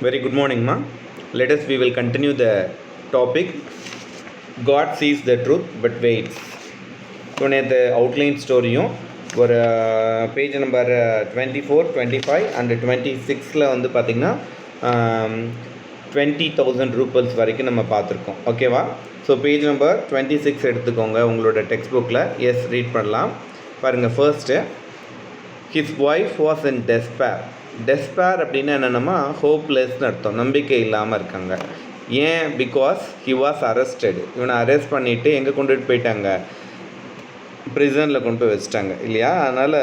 Very good morning, ma. Let us, we will continue the topic. God sees the truth but waits. So, the outline story ஒரு page number 24, 25 and 26ல் வந்து பார்த்திங்கன்னா 20,000 roubles வரைக்கும் நம்ம பார்த்துருக்கோம். ஓகேவா? So page number 26 எடுத்துக்கோங்க உங்களோட text புக்கில். எஸ், ரீட் பண்ணலாம். பாருங்கள். First, his wife was in despair. Despair அப்படின்னா என்னென்னமா ஹோப்லெஸ்ன்னு அர்த்தம், நம்பிக்கை இல்லாமல் இருக்காங்க. ஏன்? Because he was arrested. இவனை அரெஸ்ட் பண்ணிவிட்டு எங்கே கொண்டுட்டு போயிட்டாங்க? ப்ரிசனில் கொண்டு போய் வச்சுட்டாங்க இல்லையா? அதனால்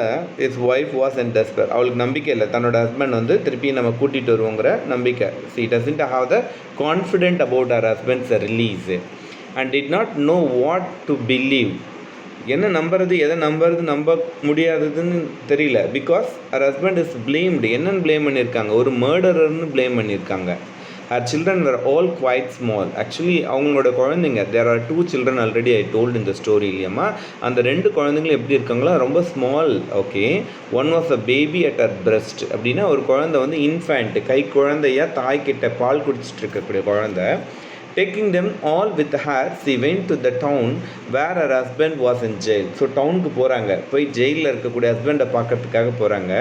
his wife was in despair. அவளுக்கு நம்பிக்கை இல்லை, தன்னோட ஹஸ்பண்ட் வந்து திருப்பி நம்ம கூட்டிகிட்டு வருவோங்கிற நம்பிக்கை. She doesn't have the confident about அவர் husband's release and did not know what to believe. என்ன நம்புறது, எதை நம்ப முடியாததுன்னு தெரியல. பிகாஸ் அவர் ஹஸ்பண்ட் இஸ் பிளேம்டு. என்னென்னு ப்ளேம் பண்ணியிருக்காங்க? ஒரு மர்டரர்னு ப்ளேம் பண்ணியிருக்காங்க. her children were all quite small. Actually அவங்களோட குழந்தைங்க, there are 2 children already I told in the story இல்லையாம்மா. அந்த 2 குழந்தைங்களும் எப்படி இருக்காங்களோ ரொம்ப small. Okay, one was a baby at her breast. அப்படின்னா ஒரு குழந்தை வந்து இன்ஃபேண்ட், கை குழந்தையா தாய்கிட்ட பால் குடிச்சிட்டு இருக்கக்கூடிய குழந்தை. Taking them all with her, she went to the town where her husband was in jail. So டவுனுக்கு போகிறாங்க, போய் ஜெயிலில் இருக்கக்கூடிய ஹஸ்பண்டை பார்க்கறதுக்காக போகிறாங்க.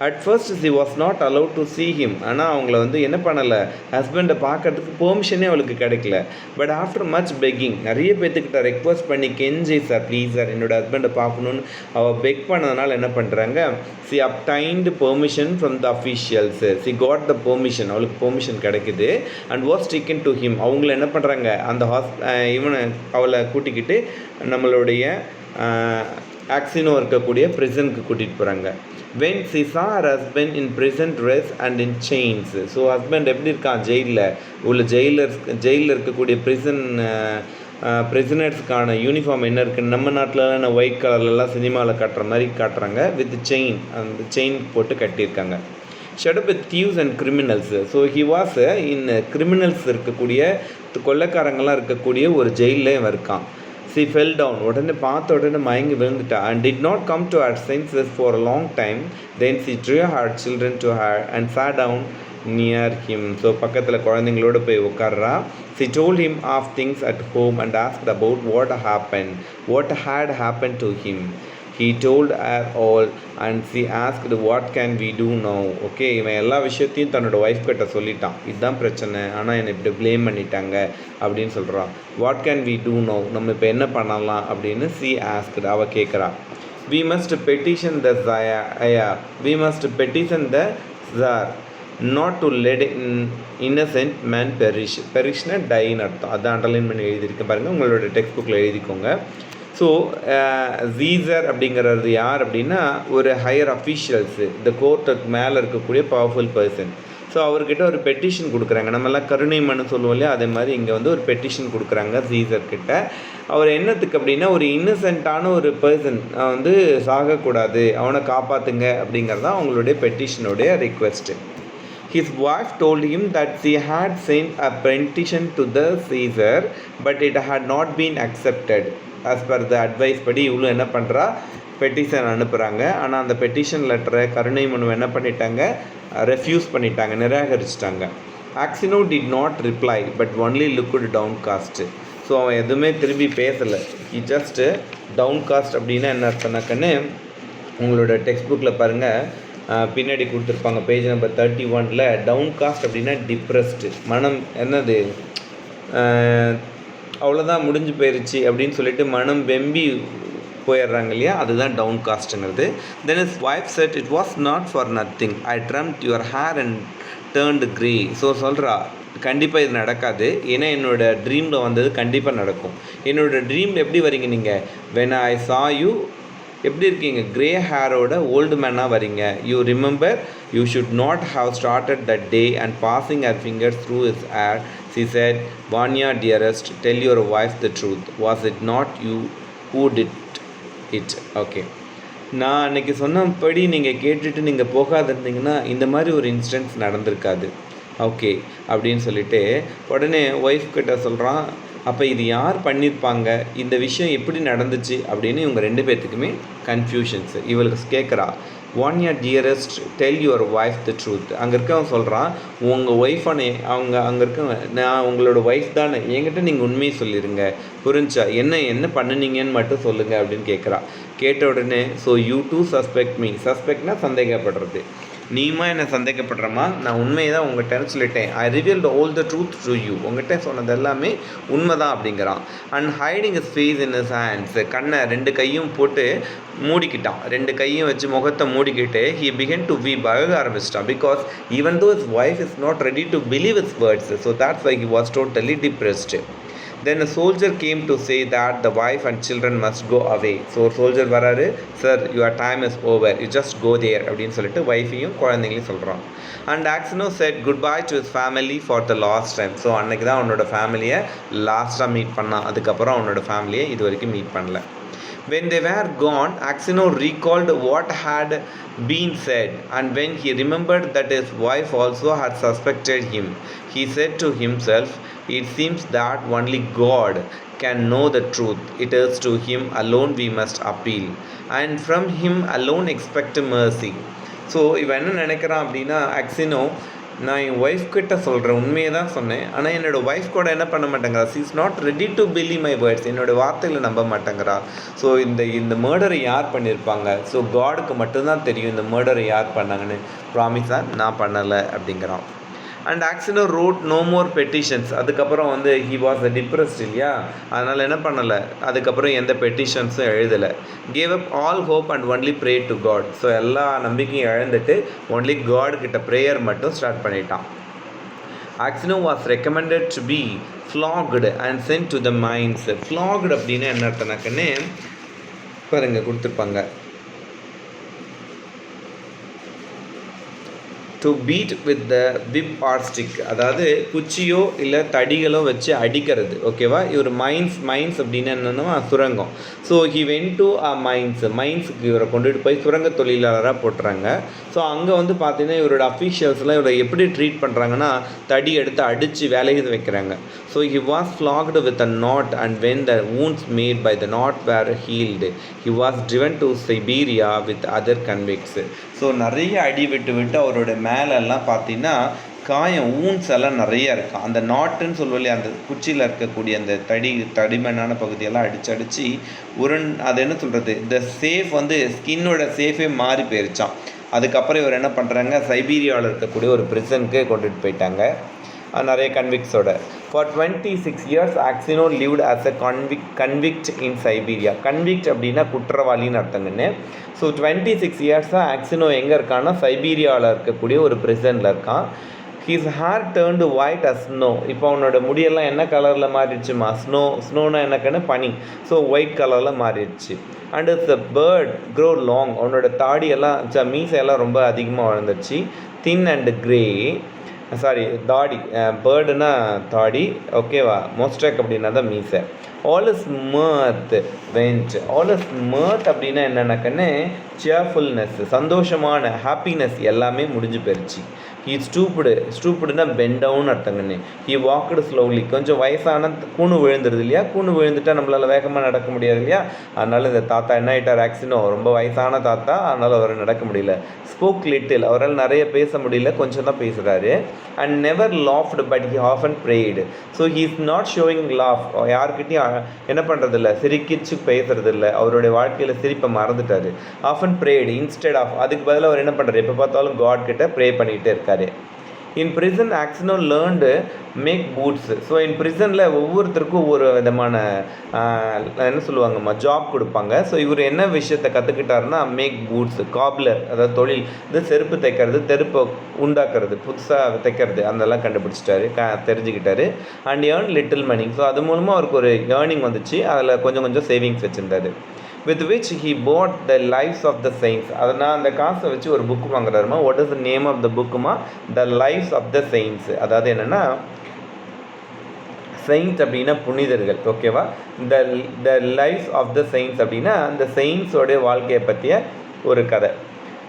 At first she was not allowed to see him. ஆனால் அவங்கள வந்து என்ன பண்ணலை, ஹஸ்பண்டை பார்க்கறதுக்கு பெர்மிஷனே அவளுக்கு கிடைக்கல. பட் ஆஃப்டர் மச் பெக்கிங், நிறைய பேர்த்துக்கிட்ட ரெக்வஸ்ட் பண்ணி, கெஞ்சி சார் ப்ளீஸ் சார் என்னோட ஹஸ்பண்டை பார்க்கணுன்னு அவள் பெக் பண்ணதுனால என்ன பண்ணுறாங்க, she obtained permission from the officials. she got the permission. அவளுக்கு பெர்மிஷன் கிடைக்குது. and was taken to him. அவங்கள என்ன பண்ணுறாங்க, அந்த இவனை அவளை கூட்டிக்கிட்டு நம்மளுடைய ஆக்சினோ இருக்கக்கூடிய ப்ரிசனுக்கு கூட்டிகிட்டு போகிறாங்க. when she saw her husband in prison dress and in chains. So husband எப்படி இருக்கான், ஜெயிலில் உள்ள ஜெயிலில் இருக்கக்கூடிய ப்ரிசனர்ஸ்க்கான யூனிஃபார்ம் என்ன இருக்குன்னு நம்ம நாட்டிலலாம் ஒயிட் கலர்லலாம் சினிமாவில் காட்டுற மாதிரி காட்டுறாங்க. வித் செயின், அந்த செயின் போட்டு கட்டியிருக்காங்க. shut up with thieves and criminals. So he was in criminals இருக்கக்கூடிய கொள்ளைக்காரங்களாம் இருக்கக்கூடிய ஒரு ஜெயிலில் இவன் இருக்கான். she fell down. பார்த்த உடனே மயங்கி விழுந்துட்டா. and did not come to her senses for a long time. then she drew her children to her and sat down near him. So பக்கத்தில் குழந்தைங்களோட போய் உட்கார்றா. she told him of things at home and asked about what had happened to him. he told her all and she asked what can we do now. Okay, இவன் எல்லா விஷயத்தையும் தன்னோட wife கிட்ட சொல்லிட்டான். இதுதான் பிரச்சனை, ஆனால் என்னை இப்படி ப்ளேம் பண்ணிட்டாங்க அப்படின்னு சொல்கிறான். What can we do no, நம்ம இப்போ என்ன பண்ணலாம் அப்படின்னு she asked. அவள் கேட்குறா. we must petition the czar not to let innocent man perishna dyன்னு அர்த்தம். அதான் அண்டர்லைன் பண்ணி எழுதியிருக்கேன் பாருங்கள், உங்களோட டெக்ஸ்ட் புக்கில் எழுதிக்கோங்க. ஸோ ஜீசர் அப்படிங்கிறது யார் அப்படின்னா ஒரு ஹையர் அஃபீஷியல்ஸு, இந்த கோர்ட்டுக்கு மேலே இருக்கக்கூடிய பவர்ஃபுல் பர்சன். ஸோ அவர்கிட்ட ஒரு பெட்டிஷன் கொடுக்குறாங்க. நம்மளாம் கருணை மனு சொல்லுவோம் இல்லையா, அதே மாதிரி இங்கே வந்து ஒரு பெட்டிஷன் கொடுக்குறாங்க ஜீசர்கிட்ட. அவர் என்னத்துக்கு அப்படின்னா, ஒரு இன்னசென்ட்டான ஒரு பர்சன் வந்து சாகக்கூடாது, அவனை காப்பாற்றுங்க அப்படிங்கிறது தான் அவங்களுடைய பெட்டிஷனுடைய request. His wife told him that she had sent a petition to the Caesar but it had not been accepted. as per the advice படி இவ்வளோ என்ன பண்ணுறா, பெட்டிஷன் அனுப்புகிறாங்க. ஆனால் அந்த பெட்டிஷன் லெட்டரை, கருணை மனு என்ன பண்ணிட்டாங்க, ரெஃப்யூஸ் பண்ணிட்டாங்க, நிராகரிச்சிட்டாங்க. Aksyonov did not reply but only looked down cast. So அவன் எதுவுமே திரும்பி பேசலை. ஹி ஜஸ்ட் டவுன் காஸ்ட் அப்படின்னா என்ன அர்த்தம்னாக்கன்னு உங்களோட டெக்ஸ்ட் புக்கில் பாருங்கள், பின்னாடி கொடுத்துருப்பாங்க பேஜ் நம்பர் 31ல். டவுன் காஸ்ட் அப்படின்னா டிப்ரெஸ்டு, மனம் என்னது, அவ்வளோதான் முடிஞ்சு போயிடுச்சு அப்படின்னு சொல்லிட்டு மனம் வெம்பி போயிடுறாங்க இல்லையா, அதுதான் டவுன் காஸ்ட்டுங்கிறது. Then his wife said it was not for nothing, I dreamt your hair and turned grey. So சொல்கிறா, கண்டிப்பாக இது நடக்காது, ஏன்னா என்னோடய ட்ரீமில் வந்தது கண்டிப்பாக நடக்கும். என்னோடய ட்ரீமில் எப்படி வரீங்க நீங்கள், வென் ஐ சா யூ எப்படி இருக்கீங்க, க்ரே ஹேரோட ஓல்டு மேனாக வரீங்க. You remember you should not have started that day and passing her fingers through his hair. she said, Vanya dearest, tell your wife the truth. Was it not you who did it? Okay, நான் அன்றைக்கி சொன்னபடி நீங்கள் கேட்டுட்டு நீங்கள் போகாது இருந்தீங்கன்னா இந்த மாதிரி ஒரு இன்சிடென்ட்ஸ் நடந்திருக்காது. ஓகே அப்படின்னு சொல்லிட்டு உடனே ஒய்ஃப் கிட்ட சொல்கிறான். அப்போ இது யார் பண்ணியிருப்பாங்க, இந்த விஷயம் எப்படி நடந்துச்சு அப்படின்னு இவங்க 2 பேர்த்துக்குமே கன்ஃபியூஷன்ஸு. இவளுக்கு கேட்குறா, one your dearest tell your wife the truth. அங்கே இருக்கவன் சொல்கிறான், உங்கள் ஒய்ஃபானே அங்கே இருக்கவன், நான் உங்களோட ஒய்ஃப் தானே, என்கிட்ட நீங்கள் உண்மையை சொல்லிடுங்க, புரிஞ்சா, என்ன பண்ணுனீங்கன்னு மட்டும் சொல்லுங்கள் அப்படின்னு கேட்குறா. கேட்ட உடனே, so you do suspect me, சஸ்பெக்ட்னா சந்தேகப்படுறது, நீமா என்னை சந்தேகப்படுறமா, நான் உண்மையை தான் உங்கள்கிட்ட சொல்லிட்டேன், I revealed all the truth to you, உங்கள்கிட்ட சொன்னது எல்லாமே உண்மை தான் அப்படிங்கிறான். And hiding his face in his hands, கண்ணை 2 கையும் போட்டு மூடிக்கிட்டான், 2 கையும் வச்சு முகத்தை மூடிக்கிட்டு ஹி பிகன் டு வீப், அழக ஆரம்பிச்சிட்டான். Because even though his wife is not ready to believe his words, so that's why he was totally depressed. Then a soldier came to say that the wife and children must go away. So soldier வராரு, sir your time is over, you just go there அப்படின்னு சொல்லிட்டு ஒய்ஃபையும் குழந்தைங்களையும் சொல்கிறான். And ஆக்சினோ said goodbye to his family for the last time. So அன்றைக்கி தான் அவனோட ஃபேமிலியை லாஸ்ட்டாக மீட் பண்ணான், அதுக்கப்புறம் அவனோட ஃபேமிலியை இது வரைக்கும் மீட் பண்ணல. When they were gone, Axino recalled what had been said, and when he remembered that his wife also had suspected him, he said to himself, it seems that only God can know the truth. It is to him alone we must appeal, and from him alone expect mercy. So இவன் என்ன நினைக்கிறான் அப்படின்னா, ஆக்சினோ, நான் என் wife கிட்ட சொல்கிறேன், உண்மையை தான் சொன்னேன், ஆனால் என்னோடய ஒய்ஃப் கூட என்ன பண்ண மாட்டேங்கிறா, she is not ready to believe my words, என்னோடய வார்த்தைகளை நம்ப மாட்டேங்கிறா. ஸோ இந்த மர்டரை யார் பண்ணியிருப்பாங்க, ஸோ காடுக்கு மட்டும்தான் தெரியும் இந்த மர்டரை யார் பண்ணாங்கன்னு, ப்ராமிஸாக நான் பண்ணலை அப்படிங்கிறான். And Aksyonov wrote no more petitions, அதுக்கப்புறம் ஹி வாஸ் டிப்ரெஸ்ட் இல்லையா, அதனால் என்ன பண்ணலை, அதுக்கப்புறம் எந்த பெட்டிஷன்ஸும் எழுதலை. Gave up all hope and only pray to God. So எல்லா நம்பிக்கையும் இழந்துட்டு ஒன்லி காட் கிட்ட ப்ரேயர் மட்டும் ஸ்டார்ட் பண்ணிட்டான். Aksyonov was recommended to be flogged and sent to the mines. Flogged அப்படின்னு என்ன அர்த்தம்னாக்கன்னு பாருங்க கொடுத்துருப்பாங்க, to beat with the whip or stick, அதாவது குச்சியோ இல்லை தடிகளோ வச்சு அடிக்கிறது, ஓகேவா. இவர் மைன்ஸ் அப்படின்னு என்னென்னா சுரங்கம். ஸோ ஹி வென்ட் டு மைன்ஸுக்கு இவரை கொண்டுட்டு போய் சுரங்க தொழிலாளராக போட்டுறாங்க. ஸோ அங்கே பார்த்தீங்கன்னா இவரோட அஃபீஷியல்ஸ்லாம் இவரை எப்படி ட்ரீட் பண்ணுறாங்கன்னா, தடி எடுத்து அடித்து வேலையை வைக்கிறாங்க. So he was flogged with a knot, and when the wounds made by the knot were healed he was driven to Siberia with other convicts. So நிறைய அடி விட்டு அவரோட மேலெல்லாம் பார்த்தீங்கன்னா காயம், ஊன்ஸ் எல்லாம் நிறைய இருக்கும். அந்த நாட்டுன்னு சொல்லுவோம், அந்த குச்சியில் இருக்கக்கூடிய அந்த தடிமனான பகுதியெல்லாம் அடித்து அது என்ன சொல்கிறது, இந்த சேஃப் ஸ்கின்னோட சேஃபே மாறி போயிருச்சான். அதுக்கப்புறம் இவர் என்ன பண்ணுறாங்க, சைபீரியாவில் இருக்கக்கூடிய ஒரு பிரிசனுக்கு கொண்டுட்டு போயிட்டாங்க நிறைய கன்விக்ட்ஸோட. For 26 years Aksyonov lived as a convict in Siberia. Convict அப்படின்னா குற்றவாளின்னு அர்த்தங்கன்னு. ஸோ 26 years ஆக்சினோ எங்கே இருக்கான்னா சைபீரியாவில் இருக்கக்கூடிய ஒரு பிரிசனில் இருக்கான். His hair turned white as snow. இப்போ அவனோட முடியெல்லாம் என்ன கலரில் மாறிடுச்சுமா, ஸ்னோனா என்னக்குன்னு பனி. ஸோ ஒயிட் கலரில் மாறிடுச்சு. And it's a beard grow long. அவனோட தாடியெல்லாம் மீசையெல்லாம் ரொம்ப அதிகமாக வளர்ந்துச்சு. தின் அண்ட் கிரே, தாடி, பேர்டுனா தாடி, ஓகேவா. மோஸ்ட்ரக் அப்படின்னா தான் மீசை. All his mirth went. All his mirth அப்படின்னா என்னென்னக்கன்னு சேர்ஃபுல்னஸ், சந்தோஷமான ஹாப்பினஸ் எல்லாமே முடிஞ்சு போயிடுச்சு. ஹீ ஸ்டூப்புடுனா பெண்ட் டவுன் அர்த்தங்கன்னு. He walked slowly. கொஞ்சம் வயசான கூணு விழுந்துருது இல்லையா, கூணு விழுந்துட்டால் நம்மளால் வேகமாக நடக்க முடியாது இல்லையா, அதனால் இந்த தாத்தா என்ன ஆகிட்டார், ஆக்சினோ ரொம்ப வயசான தாத்தா, அதனால் அவர் நடக்க முடியல. ஸ்போக் லிட்டில், அவரால் நிறைய பேச முடியல, கொஞ்சம் தான் பேசுகிறாரு. And never laughed but he often prayed. So he is not showing laugh, யார்கிட்டையும் என்ன பண்ணுறதில்ல, சிரிக்கிச்சு பேசுறதில்ல, அவருடைய வாழ்க்கையில் சிரிப்பை மறந்துட்டார். ஆஃபன் ப்ரேய்டு இன்ஸ்டெட் ஆஃப், அதுக்கு பதிலாக அவர் என்ன பண்ணுறாரு, எப்போ பார்த்தாலும் காட் கிட்ட ப்ரே பண்ணிகிட்டே இருக்காரு. In prison Aksyonov learned make boots. So in பிரிசனில் ஒவ்வொருத்தருக்கும் ஒவ்வொரு விதமான என்ன சொல்லுவாங்கம்மா ஜாப் கொடுப்பாங்க. ஸோ இவர் என்ன விஷயத்தை கற்றுக்கிட்டாருன்னா மேக் பூட்ஸ், காப்லர், அதாவது தொழில், இது செருப்பு தைக்கிறது, தெருப்பை உண்டாக்குறது, புதுசாக தைக்கிறது, அதெல்லாம் கண்டுபிடிச்சிட்டாரு, தெரிஞ்சுக்கிட்டாரு. And earn little money. So அது மூலமாக அவருக்கு ஒரு ஏர்னிங் வந்துச்சு, அதில் கொஞ்சம் சேவிங்ஸ் வச்சுருந்தாரு. with which he bought the lives of the saints. அதனால் அந்த காசை வச்சு ஒரு புக் வாங்குறாருமா. what is the name of the bookமா, the lives of the saints. அதாவது என்னென்னா saint அப்படின்னா புனிதர்கள், ஓகேவா. the lives of the saints அப்படின்னா அந்த saints-ஓடைய வாழ்க்கையை பற்றிய ஒரு கதை.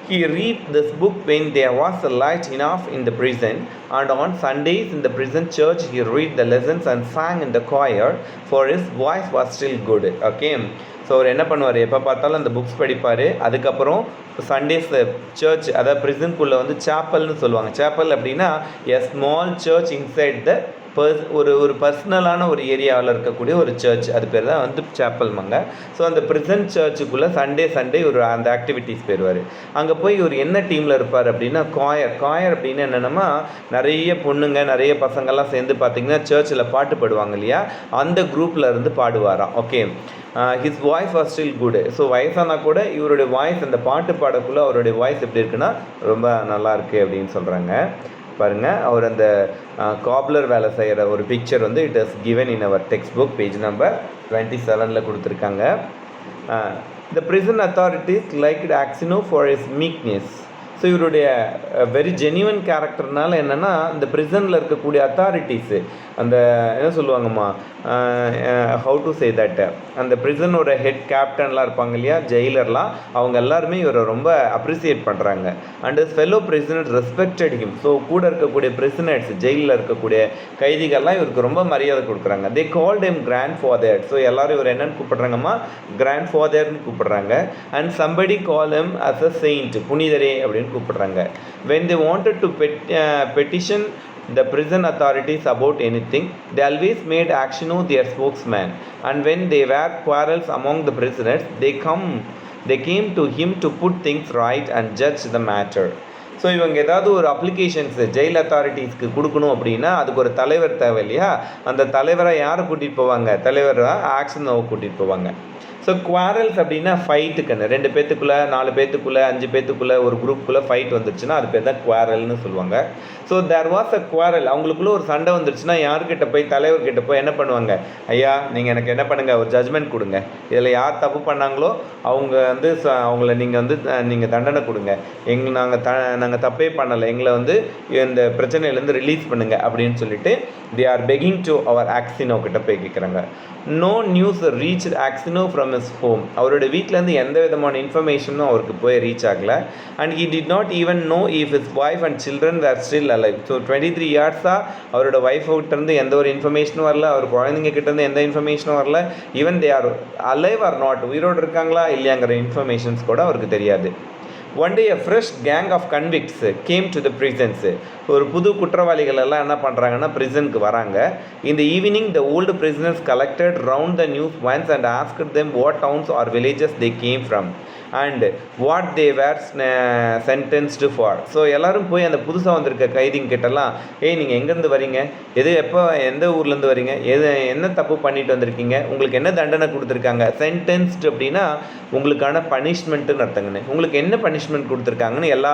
He read this book when there was a light enough in the prison, and on Sundays in the prison church he read the lessons and sang in the choir, for his voice was still good. Okay, so அவர் என்ன பண்ணுவார், எப்போ பார்த்தாலும் அந்த books படிப்பார். அதுக்கப்புறம் Sundays search, அதாவது ப்ரிசன்குள்ளே வந்து சேப்பல்னு சொல்லுவாங்க. சேப்பல் அப்படின்னா a small church inside the ஒரு பர்சனலான ஒரு ஏரியாவில் இருக்கக்கூடிய ஒரு சர்ச், அது பேர் தான் வந்து சேப்பல்மாங்க. ஸோ அந்த ப்ரிசன் சர்ச்சுக்குள்ளே சண்டே ஒரு அந்த ஆக்டிவிட்டீஸ் போயிடுவார். அங்கே போய் ஒரு என்ன டீமில் இருப்பார் அப்படின்னா காயர் அப்படின்னு என்னென்னா நிறைய பொண்ணுங்க நிறைய பசங்கள்லாம் சேர்ந்து பார்த்திங்கன்னா சர்ச்சில் பாட்டு பாடுவாங்க இல்லையா, அந்த குரூப்பில் இருந்து பாடுவாராம். Okay, his voice was still good. So வயசானா கூட இவருடைய வாய்ஸ், அந்த பாட்டு பாடக்குள்ளே அவருடைய வாய்ஸ் எப்படி இருக்குன்னா ரொம்ப நல்லா இருக்குது அப்படின்னு சொல்கிறாங்க. பாருங்கள், அவர் அந்த காப்லர் வேலை செய்கிற ஒரு பிக்சர் வந்து it is given in our textbook page number 27 கொடுத்துருக்காங்க. The prison authorities liked Aksionov for his meekness. So இவருடைய வெரி ஜென்யூன் கேரக்டர்னால என்னென்னா இந்த ப்ரிசனில் இருக்கக்கூடிய அத்தாரிட்டிஸு, அந்த என்ன சொல்லுவாங்கம்மா, ஹவு டு சே தட், அந்த ப்ரிசனோட ஹெட் கேப்டன்லாம் இருப்பாங்க இல்லையா, ஜெயிலர்லாம், அவங்க எல்லாருமே இவரை ரொம்ப அப்ரிசியேட் பண்ணுறாங்க. And fellow prisoners respected him. So கூட இருக்கக்கூடிய பிரிசனர்ஸ், ஜெயிலில் இருக்கக்கூடிய கைதிகள்லாம் இவருக்கு ரொம்ப மரியாதை கொடுக்குறாங்க. They called him grandfather. So எல்லோரும் இவர் என்னென்னு கூப்பிட்றாங்கம்மா, கிராண்ட் ஃபாதர்னு கூப்பிட்றாங்க. And somebody call him as a saint, புனிதரே அப்படின்னு கூப்பிடுறாங்க. when they wanted to petition the prison authorities about anything, they always made Actiono their spokesman, and when there were quarrels among the prisoners, they came to him to put things right and judge the matter. So இவங்க ஏதாவது ஒரு applications jail அத்தாரிட்டிஸ்க்கு கொடுக்கணும் அப்படின்னா அதுக்கு ஒரு தலைவர் தேவை இல்லையா, அந்த தலைவரை யாரை கூட்டிகிட்டு போவாங்க, தலைவராக ஆக்ஷனோவை கூட்டிகிட்டு போவாங்க. ஸோ குவாரல்ஸ் அப்படின்னா ஃபைட்டுக்குன்னு 2 பேத்துக்குள்ளே 4 பேத்துக்குள்ளே 5 பேத்துக்குள்ளே ஒரு குரூப்புக்குள்ளே ஃபைட் வந்துருச்சுன்னா அது பேர் தான் குவாரல்னு சொல்லுவாங்க. So there was a quarrel, அவங்களுக்குள்ளே ஒரு சண்டை வந்துருச்சுன்னா யார்கிட்ட போய், தலைவர்கிட்ட போய் என்ன பண்ணுவாங்க, ஐயா நீங்கள் எனக்கு என்ன பண்ணுங்கள், ஒரு ஜட்ஜ்மெண்ட் கொடுங்க, இதில் யார் தப்பு பண்ணாங்களோ அவங்க வந்து அவங்கள நீங்கள் வந்து நீங்கள் தண்டனை கொடுங்க, நாங்கள் தப்பே பண்ணலை, எங்களை வந்து இந்த பிரச்சனையிலேருந்து ரிலீஸ் பண்ணுங்கள் அப்படின்னு சொல்லிட்டு தே ஆர் பெகிங் டு அவர் ஆக்சினோ கிட்ட போய் கேட்குறாங்க. No news reach Aksionov from his home. அவரோட வீட்டிலேருந்து எந்த விதமான இன்ஃபர்மேஷனும் அவருக்கு போய் ரீச் ஆகலை. And he did not even know if his wife and children are still alive. So 23 இயர்ஸாக அவரோட ஒய்ஃப்கிட்டேருந்து எந்த ஒரு இன்ஃபர்மேஷனும் வரல, அவர் குழந்தைங்க கிட்டேருந்து எந்த இன்ஃபர்மேஷனும் வரல. Even they are alive or not, உயிரோடு இருக்காங்களா இல்லையாங்கிற இன்ஃபர்மேஷன்ஸ் கூட அவருக்கு தெரியாது. One day a fresh gang of convicts came to the prisons. ஒரு புது குற்றவாளிகள் எல்லாம் என்ன பண்ணுறாங்கன்னா ப்ரிசனுக்கு வராங்க. In the evening the old prisoners collected round the new ones and asked them what towns or villages they came from and what they were sentenced for. So எல்லோரும் போய் அந்த புதுசாக வந்திருக்க கைதிங்க கிட்டலாம், நீங்கள் எங்கேருந்து வரீங்க, எந்த ஊர்லேருந்து வரீங்க, என்ன தப்பு பண்ணிட்டு வந்திருக்கீங்க, உங்களுக்கு என்ன தண்டனை கொடுத்துருக்காங்க. சென்டென்ஸ்டு அப்படின்னா உங்களுக்கான பனிஷ்மெண்ட்டுன்னு அர்த்தங்கன்னு, உங்களுக்கு என்ன பனிஷ்மெண்ட் கொடுத்துருக்காங்கன்னு எல்லா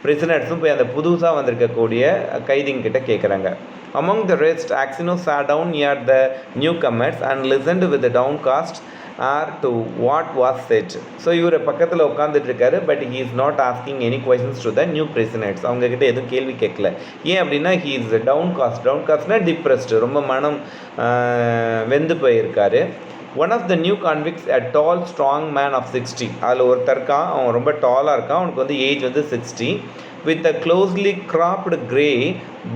பிரிசனர்ஸும் போய் அந்த புதுசாக வந்திருக்கக்கூடிய கைதிங்கிட்ட கேட்குறாங்க. Among the rest, Axino sat down near the newcomers and listened with a downcast air to what was said. So இவர் பக்கத்தில் உட்காந்துட்டு இருக்காரு, but he is not asking any questions to the new prisoners. அவங்கக்கிட்ட எதுவும் கேள்வி கேட்கல. ஏன் அப்படின்னா ஹீ இஸ் டவுன்காஸ்ட்னா டிப்ரெஸ்டு, ரொம்ப மனம் வெந்து போயிருக்காரு. One of the new convicts a tall strong man of 60. அதில் ஒருத்தர் இருக்கான், அவன் ரொம்ப டாலாக இருக்கான், அவனுக்கு வந்து ஏஜ் வந்து 60. with a closely cropped grey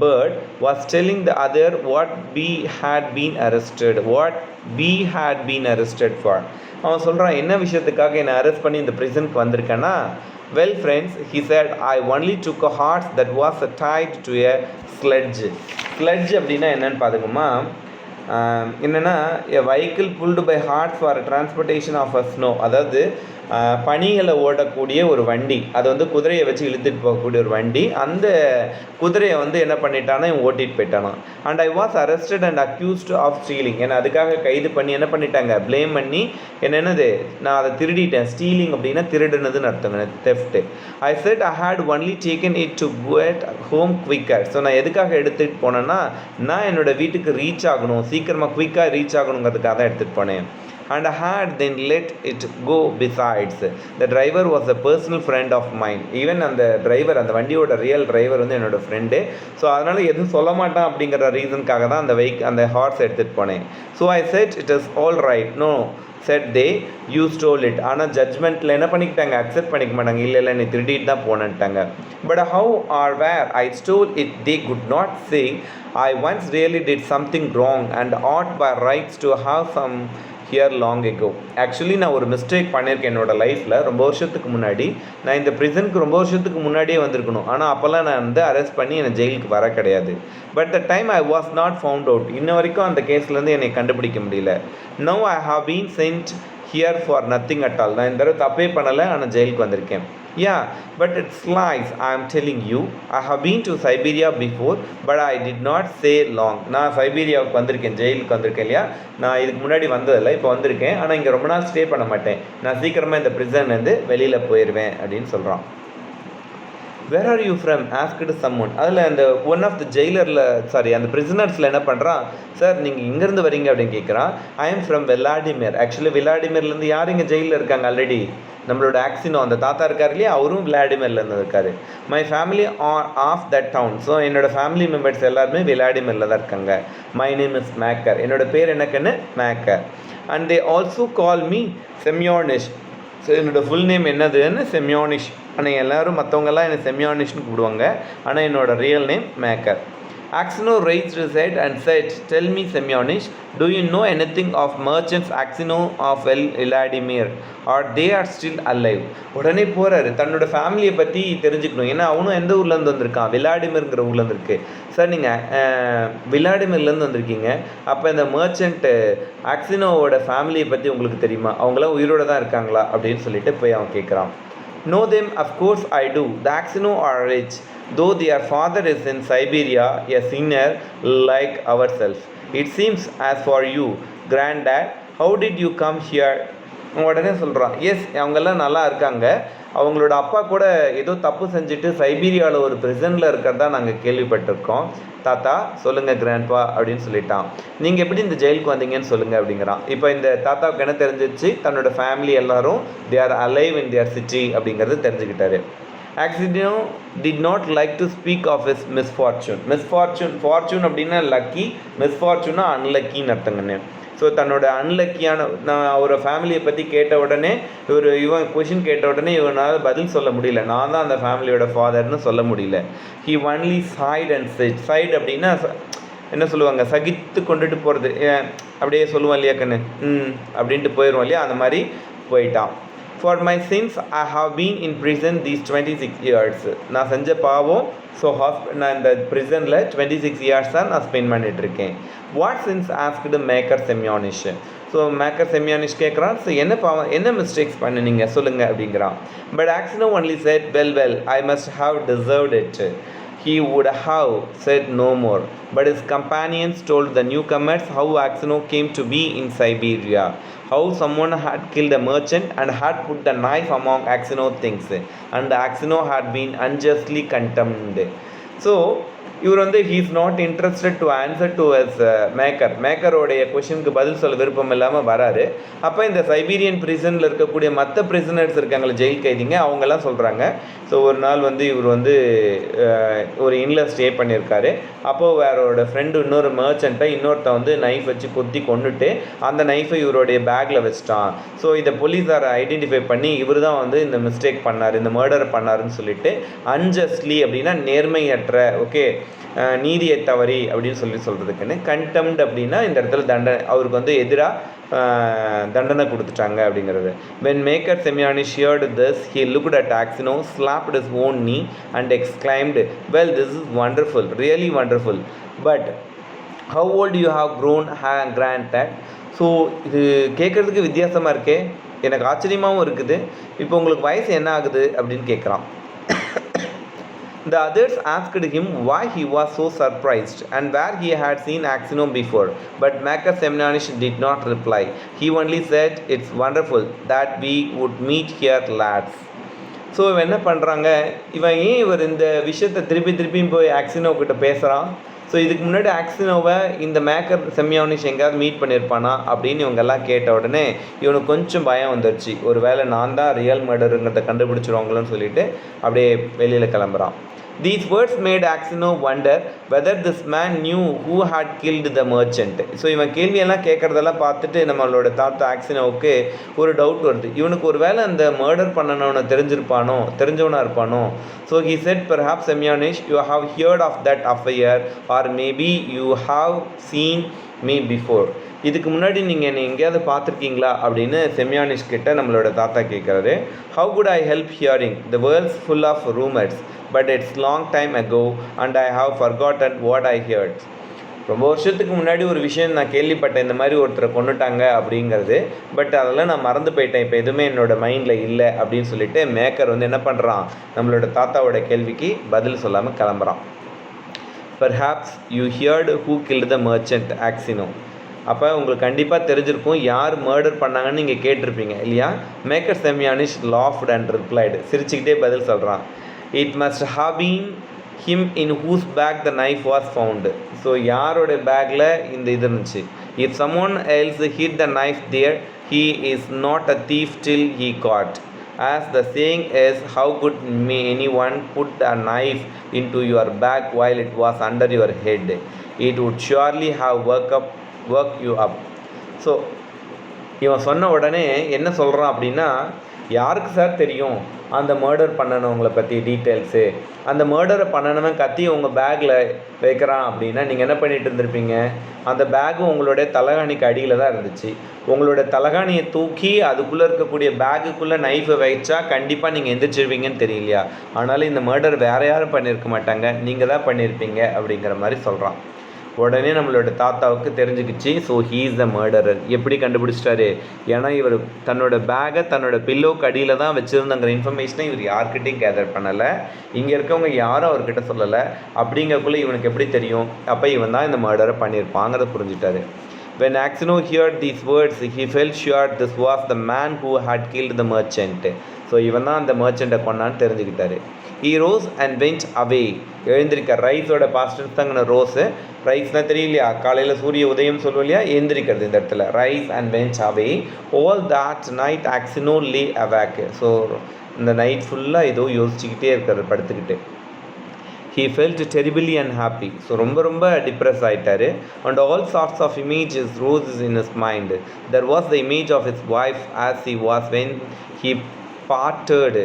beard was telling the other what B had been arrested for. அவன் சொல்கிறான், என்ன விஷயத்துக்காக என்னை அரெஸ்ட் பண்ணி இந்த ப்ரிசனுக்கு வந்திருக்கேன்னா, well friends, he said, I only took a horse that was tied to a sledge. Sledge அப்படின்னா என்னன்னு பார்த்துக்கோமா, என்னென்னா a vehicle pulled by horse for transportation of a snow. அதாவது பனிகளை ஓடக்கூடிய ஒரு வண்டி, அது வந்து குதிரையை வச்சு இழுத்துட்டு போகக்கூடிய ஒரு வண்டி. அந்த குதிரையை வந்து என்ன பண்ணிட்டானா இவன் ஓட்டிகிட்டு போயிட்டானா. And I was arrested and accused of stealing. என்னை அதுக்காக கைது பண்ணி என்ன பண்ணிட்டாங்க, ப்ளேம் பண்ணி என்னது நான் அதை திருடிட்டேன். ஸ்டீலிங் அப்படின்னா திருடுனதுன்னு அர்த்தம், theft. I said I had only taken it to get home quicker. So நான் எதுக்காக எடுத்துகிட்டு போனேன்னா, நான் என்னோடய வீட்டுக்கு ரீச் ஆகணும், சீக்கிரமாக குவிக்காக ரீச் ஆகணுங்கிறதுக்காக தான் எடுத்துகிட்டு போனேன். And I had then let it go. Besides, the driver was a personal friend of mine. Even அந்த டிரைவர், அந்த வண்டியோட ரியல் டிரைவர் வந்து என்னோடய ஃப்ரெண்டு. ஸோ அதனால் எதுவும் சொல்ல மாட்டான் அப்படிங்கிற ரீசனுக்காக தான் அந்த ஹார்ஸ் எடுத்துகிட்டு போனேன். So I said it is all right. No said they you stole it. ஆனால் ஜட்ஜ்மெண்ட்டில் என்ன பண்ணிக்கிட்டாங்க, அக்செப்ட் பண்ணிக்க மாட்டாங்க. இல்லை நீ திருடிட்டு தான் போனேன்ட்டாங்க. But how or where I stole it they could not say I once really did something wrong and ought by rights to have some here long echo. Actually நான் ஒரு மிஸ்டேக் பண்ணியிருக்கேன் என்னோடய லைஃப்பில். ரொம்ப வருஷத்துக்கு முன்னாடி நான் இந்த ப்ரிசனுக்கு ரொம்ப வருஷத்துக்கு முன்னாடியே வந்திருக்கணும். ஆனால் அப்போல்லாம் நான் வந்து அரெஸ்ட் பண்ணி என்னை ஜெயிலுக்கு வர கிடையாது. But the time I was not found out. இன்ன வரைக்கும் அந்த கேஸ்லேருந்து என்னை கண்டுபிடிக்க முடியல. Now I have been send here for nothing at all. நான் இந்த தடவை தப்பே பண்ணலை, ஆனால் ஜெயிலுக்கு வந்திருக்கேன். Yeah, but it's lies. I am telling you. I have been to Siberia before, but I did not stay long. நான் சைபீரியாவுக்கு வந்திருக்கேன், ஜெயிலுக்கு வந்திருக்கேன் இல்லையா. நான் இதுக்கு முன்னாடி வந்ததில்லை, இப்போ வந்திருக்கேன். ஆனால் இங்கே ரொம்ப நாள் ஸ்டே பண்ண மாட்டேன். நான் சீக்கிரமாக இந்த ப்ரிசன்லேருந்து வெளியில் போயிடுவேன் அப்படின்னு சொல்கிறான். Where are you from asked someone. அதில் அந்த ஒன் ஆஃப் த ஜெயிலரில் அந்த பிரிசனர்ஸில் என்ன பண்ணுறான், சார் நீங்கள் இங்கேருந்து வரீங்க அப்படின்னு கேட்குறான். I am from Vladimir. Actually விளாடிமிர்லேருந்து யார் இங்கே ஜெயிலில் இருக்காங்க ஆல்ரெடி, நம்மளோட ஆக்சினோ அந்த தாத்தா இருக்கார் இல்லையா, அவரும் விளாடிமிர்லேருந்து இருக்கார். My family are of that town. So என்னோடய ஃபேமிலி மெம்பர்ஸ் எல்லாருமே விளாடிமிரில் தான் இருக்காங்க. My name is Makar. என்னோடய பேர் என்னக்குன்னு Makar. And they also call me Semyonich. So என்னோடய ஃபுல் நேம் என்னதுன்னு செம்யோனிஷ். ஆனால் எல்லோரும் மற்றவங்கெல்லாம் என்னை செம்யோனிஷ்னு கூப்பிடுவாங்க. ஆனால் என்னோடய real name maker. Axino raised his head and said, tell me Semyonish, do you know anything of merchants Axino of Vladimir, or they are still alive? உடனே போகிறாரு, தன்னோட ஃபேமிலியை பற்றி தெரிஞ்சுக்கணும். ஏன்னா அவனும் எந்த ஊர்லேருந்து வந்திருக்கான், விளாடிமிர்ங்கிற ஊர்லேருந்து இருக்கு. சார் நீங்கள் விளாடிமிர்லேருந்து வந்திருக்கீங்க, அப்போ இந்த மர்ச்சன்ட் ஆக்சினோவோட ஃபேமிலியை பற்றி உங்களுக்கு தெரியுமா, அவங்களாம் உயிரோடு தான் இருக்காங்களா அப்படின்னு சொல்லிட்டு போய் அவன் கேட்குறான். Know them, of course I do. The Axino are rich, though their father is in Siberia, a sinner like ourselves. It seems as for you, granddad, how did you come here? உடனே சொல்கிறான், S அவங்கெல்லாம் நல்லா இருக்காங்க, அவங்களோட அப்பா கூட ஏதோ தப்பு செஞ்சுட்டு சைபீரியாவில் ஒரு ப்ரிசனில் இருக்கிறதா நாங்கள் கேள்விப்பட்டிருக்கோம். தாத்தா சொல்லுங்கள் கிராண்ட்பா அப்படின்னு சொல்லிட்டான். நீங்கள் எப்படி இந்த ஜெயிலுக்கு வந்தீங்கன்னு சொல்லுங்கள் அப்படிங்கிறான். இப்போ இந்த தாத்தாவுக்கு என்ன தெரிஞ்சிச்சு, தன்னோட ஃபேமிலி எல்லாரும் தே are alive in their city அப்படிங்கிறது தெரிஞ்சுக்கிட்டாரு. Axino did not like to speak of his misfortune. Fortune அப்படின்னா லக்கி, மிஸ்ஃபார்ச்சூன்னா அன்லக்கின்னு அர்த்தங்கண்ணே. ஸோ தன்னோட அன்லக்கியான நான் ஒரு ஃபேமிலியை பற்றி கேட்ட உடனே இவன் கொஷின் கேட்ட உடனே இவனால் பதில் சொல்ல முடியல. நான் தான் அந்த ஃபேமிலியோட ஃபாதர்னு சொல்ல முடியல. He only sighed and said. Sighed அப்படின்னா என்ன சொல்லுவாங்க, சகித்து கொண்டுட்டு போகிறது, அப்படியே சொல்லுவோம் இல்லையா கண்ணு, அப்படின்ட்டு போயிடுவோம் இல்லையா, அந்த மாதிரி போயிட்டான். For my sins, I have been in prison these 26 years. நான் செஞ்ச பாவம், ஸோ நான் இந்த ப்ரிசனில் 26 இயர்ஸ் தான் நான் ஸ்பெண்ட் பண்ணிகிட்ருக்கேன். What sins asked Makar Semyonich. So Makar Semyonich கேட்குறான், ஸோ என்ன பாவம், என்ன மிஸ்டேக்ஸ் பண்ணுனீங்க சொல்லுங்கள் அப்படிங்கிறான். But Aksionov only said, well, I must have deserved it. He would have said no more, but his companions told the newcomers how Axino came to be in Siberia, how someone had killed a merchant and had put the knife among Axino things, and Axino had been unjustly condemned. So இவர் வந்து he is not interested to answer to his மேக்கரோடைய கொஷினுக்கு பதில் சொல்ல விருப்பம் இல்லாமல் வராரு. அப்போ இந்த சைபீரியன் ப்ரிசனில் இருக்கக்கூடிய மற்ற ப்ரிசனர்ஸ் இருக்காங்களே, ஜெயில் கைதிங்க, அவங்கெல்லாம் சொல்கிறாங்க. ஸோ ஒரு நாள் வந்து இவர் வந்து ஒரு இன்னில் ஸ்டே பண்ணியிருக்காரு. அப்போது வேறோட ஃப்ரெண்டு இன்னொரு மர்ச்சண்ட்டை இன்னொருத்த வந்து நைஃப் வச்சு குத்தி கொண்டுட்டு அந்த நைஃபை இவருடைய பேக்கில் வச்சுட்டான். ஸோ இதை போலீஸாரை ஐடென்டிஃபை பண்ணி இவர் தான் வந்து இந்த மிஸ்டேக் பண்ணார், இந்த மர்டர் பண்ணாருன்னு சொல்லிட்டு அன்ஜஸ்ட்லி அப்படின்னா நேர்மையற்ற, ஓகே நீதியை தவறி அப்படின்னு சொல்கிறதுக்குன்னு, கண்டெம்ட் அப்படின்னா இந்த இடத்துல தண்டனை, அவருக்கு வந்து எதிராக தண்டனை கொடுத்துட்டாங்க அப்படிங்கிறது. When Maker Semyonish heard this, he looked at Axino, slapped his own knee and exclaimed, well, this is wonderful, really wonderful, but how old you have grown, granddad? So இது கேட்குறதுக்கு வித்தியாசமாக இருக்கே, எனக்கு ஆச்சரியமாகவும் இருக்குது. இப்போ உங்களுக்கு வயசு என்ன ஆகுது அப்படின்னு கேட்குறான். The others asked him why he was so surprised and where he had seen Axino before, but Maker Semyonish did not reply. He only said, it's wonderful that we would meet here, lads. So இவன் என்ன பண்ணுறாங்க, இவர் இந்த விஷயத்தை திருப்பியும் போய் ஆக்சினோ கிட்ட பேசுகிறான். ஸோ இதுக்கு முன்னாடி ஆக்சினோவை இந்த மேக்கர் செம்யானிஷ் எங்கேயாவது மீட் பண்ணியிருப்பானா அப்படின்னு இவங்கெல்லாம் கேட்ட உடனே இவனுக்கு கொஞ்சம் பயம் வந்துடுச்சு. ஒரு வேளை நான் தான் ரியல் மர்டருங்கிறத கண்டுபிடிச்சிருவாங்களோன்னு சொல்லிட்டு அப்படியே வெளியில் கிளம்புறான். These words made Axino wonder whether this man knew who had killed the merchant. So இவன் கேள்வியெல்லாம் கேட்குறதெல்லாம் பார்த்துட்டு நம்மளோட தாத்தா ஆக்சினோவுக்கு ஒரு டவுட் வருது, இவனுக்கு ஒரு வேளை அந்த மர்டர் பண்ணனவனை தெரிஞ்சவனாக இருப்பானோ. So he said, perhaps Semyonish, you have heard of that affair, or maybe you have seen me before. இதுக்கு முன்னாடி நீங்கள் என்னை எங்கேயாவது பார்த்துருக்கீங்களா அப்படின்னு செமியானிஷ் கிட்ட நம்மளோட தாத்தா கேட்குறாரு. How could I help hearing? The world's full of rumors, but it's long time ago and I have forgotten what I heard. ரொம்ப வருஷத்துக்கு முன்னாடி ஒரு விஷயம் நான் கேள்விப்பட்டேன், இந்த மாதிரி ஒருத்தரை கொண்டுட்டாங்க அப்படிங்கிறது. பட் அதெல்லாம் நான் மறந்து போயிட்டேன், இப்போ எதுவுமே என்னோடய மைண்டில் இல்லை அப்படின்னு சொல்லிட்டு மேக்கர் வந்து என்ன பண்ணுறான், நம்மளோட தாத்தாவோட கேள்விக்கு பதில் சொல்லாமல் கிளம்புறான். Perhaps you heard who killed the merchant Axino. அப்போ உங்களுக்கு கண்டிப்பாக தெரிஞ்சிருக்கும் யார் மர்டர் பண்ணாங்கன்னு நீங்கள் கேட்டிருப்பீங்க இல்லையா? Makar Semyonich laughed and replied. சிரிச்சுக்கிட்டே பதில் சொல்கிறான். It must have been him in whose bag the knife was found. So யாரோட பேக்கில் இந்த இது இருந்துச்சு. If someone else hid the knife there, he is not a thief till he caught. As the saying is, how could anyone put a knife into your bag while it was under your head? It would surely have work you up. So இவன் சொன்ன உடனே என்ன சொல்கிறான் அப்படின்னா, யாருக்கு sir தெரியும் அந்த murder பண்ணனவங்களை பற்றி டீட்டெயில்ஸு? அந்த மர்டரை பண்ணனவன் கத்தி உங்கள் பேக்கில் வைக்கிறான் அப்படின்னா நீங்கள் என்ன பண்ணிகிட்டு இருந்திருப்பீங்க? அந்த பேக்கும் உங்களுடைய தலகாணிக்கு அடியில் தான் இருந்துச்சு. உங்களோட தலகாணியை தூக்கி அதுக்குள்ளே இருக்கக்கூடிய பேக்குக்குள்ளே நைஃபை வைச்சா கண்டிப்பாக நீங்கள் எந்திரிச்சிருவீங்கன்னு தெரியலையா? ஆனாலும் இந்த மர்டர் வேறு யாரும் பண்ணியிருக்க மாட்டாங்க, நீங்கள் தான் பண்ணியிருப்பீங்க அப்படிங்கிற மாதிரி சொல்கிறான். உடனே நம்மளோட தாத்தாவுக்கு தெரிஞ்சுக்கிச்சு. So he is the murderer. எப்படி கண்டுபிடிச்சிட்டாரு? ஏன்னா இவர் தன்னோட பேக்கை தன்னோட பில்லோக்கு அடியில் தான் வச்சுருந்தங்கிற இன்ஃபர்மேஷனை இவர் யார்கிட்டையும் கேதர் பண்ணலை, இங்கே இருக்கவங்க யாரும் அவர்கிட்ட சொல்லலை. அப்படிங்கக்குள்ளே இவனுக்கு எப்படி தெரியும்? அப்போ இவன் தான் இந்த மர்டரை பண்ணியிருப்பாங்கிறத புரிஞ்சுட்டாரு. When Axino heard these words, he felt sure this was the man who had killed the merchant. So இவன் தான் அந்த மர்ச்சண்ட்டை கொண்டான்னு தெரிஞ்சுக்கிட்டாரு. He rose and went away. எழுந்திருக்க ரைஸோட பாஸ்டன்ஸ் தாங்க ரோஸு. ரைஸ்னால் தெரியலையா, காலையில் சூரிய உதயம் சொல்லுவோம் இல்லையா, எழுந்திரிக்கிறது இந்த இடத்துல. Rice and vent away. All that night Axino lay awake. So இந்த நைட் ஃபுல்லாக ஏதோ யோசிச்சுக்கிட்டே இருக்கிற படுத்துக்கிட்டு. He felt terribly unhappy. So ரொம்ப டிப்ரெஸ் ஆகிட்டார். And all sorts of images rose in his mind. There was the image of his wife as he was when he parted